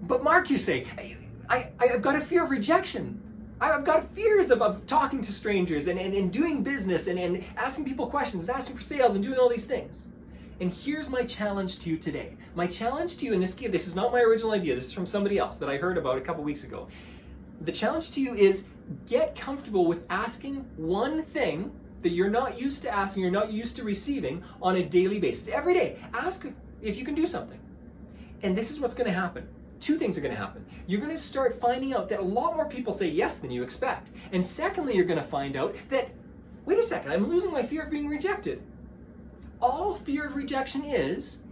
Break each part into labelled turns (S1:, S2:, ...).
S1: But Mark, you say, I've got a fear of rejection. I've got fears of talking to strangers and doing business and asking people questions and asking for sales and doing all these things. And here's my challenge to you today. My challenge to you, and this is not my original idea, this is from somebody else that I heard about a couple weeks ago. The challenge to you is get comfortable with asking one thing that you're not used to asking, you're not used to receiving on a daily basis. Every day, ask if you can do something. And this is what's going to happen. Two things are going to happen. You're going to start finding out that a lot more people say yes than you expect. And secondly, you're going to find out that, wait a second, I'm losing my fear of being rejected. All fear of rejection is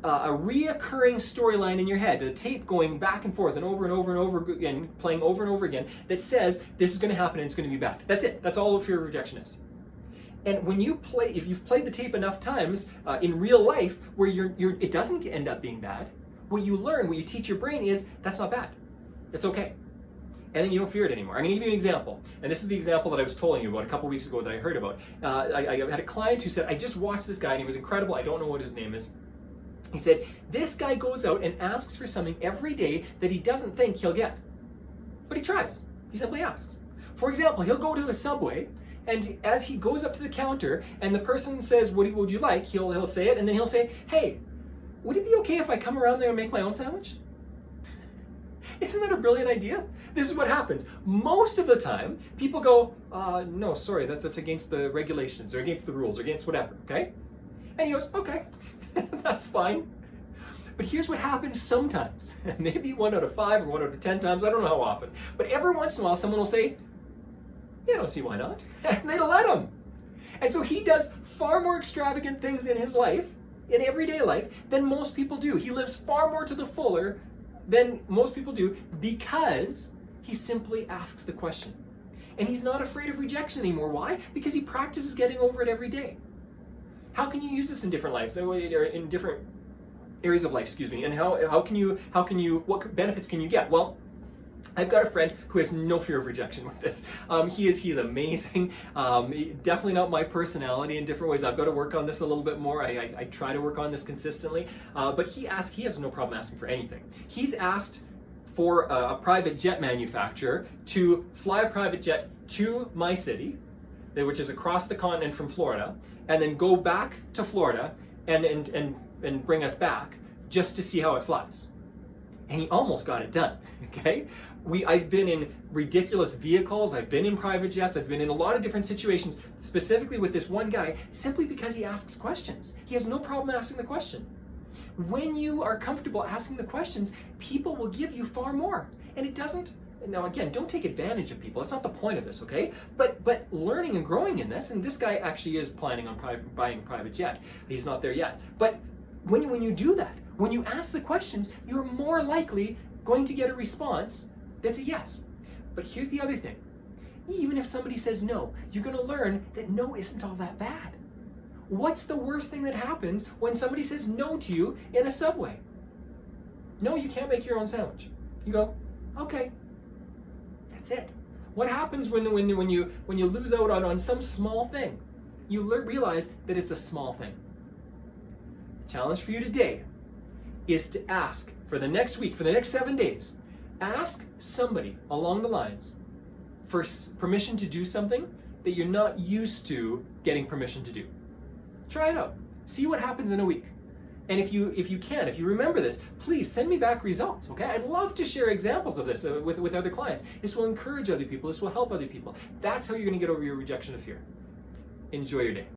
S1: a reoccurring storyline in your head, a tape going back and forth and over and over and over again, playing over and over again, that says this is going to happen and it's going to be bad. That's it. That's all fear of rejection is. And when you play, if you've played the tape enough times in real life where it doesn't end up being bad, what you learn, what you teach your brain is that's not bad. It's okay. And then you don't fear it anymore. I'm going to give you an example. And this is the example that I was telling you about a couple weeks ago that I heard about. I had a client who said, I just watched this guy and he was incredible. I don't know what his name is. He said, this guy goes out and asks for something every day that he doesn't think he'll get. But he tries. He simply asks. For example, he'll go to a Subway, and as he goes up to the counter and the person says, what would you like? He'll say it, and then he'll say, hey, would it be okay if I come around there and make my own sandwich? Isn't that a brilliant idea? This is what happens. Most of the time, people go, no, sorry, that's against the regulations or against the rules or against whatever, okay? And he goes, okay, that's fine. But here's what happens sometimes. Maybe 1 out of 5 or 1 out of 10 times, I don't know how often. But every once in a while, someone will say, yeah, I don't see why not. And they let him. And so he does far more extravagant things in his life, in everyday life, than most people do. He lives far more to the fuller than most people do because he simply asks the question. And he's not afraid of rejection anymore. Why? Because he practices getting over it every day. How can you use this in different lives, or in different areas of life, and how can you, what benefits can you get? Well, I've got a friend who has no fear of rejection with this. He's amazing. Definitely not my personality in different ways. I've got to work on this a little bit more. I try to work on this consistently. But he has no problem asking for anything. He's asked for a private jet manufacturer to fly a private jet to my city, which is across the continent from Florida, and then go back to Florida and bring us back just to see how it flies. And he almost got it done, okay? I've been in ridiculous vehicles, I've been in private jets, I've been in a lot of different situations, specifically with this one guy, simply because he asks questions. He has no problem asking the question. When you are comfortable asking the questions, people will give you far more. And it doesn't, now again, don't take advantage of people. That's not the point of this, okay? But learning and growing in this, and this guy actually is planning on buying a private jet. He's not there yet. But when you do that, when you ask the questions, you're more likely going to get a response that's a yes. But here's the other thing. Even if somebody says no, you're going to learn that no isn't all that bad. What's the worst thing that happens when somebody says no to you in a Subway? No, you can't make your own sandwich. You go, okay, that's it. What happens when you lose out on some small thing? You realize that it's a small thing. The challenge for you today is to ask for the next week, for the next 7 days, ask somebody along the lines for permission to do something that you're not used to getting permission to do. Try it out. See what happens in a week. And if you remember this, please send me back results, okay? I'd love to share examples of this with other clients. This will encourage other people. This will help other people. That's how you're going to get over your rejection of fear. Enjoy your day.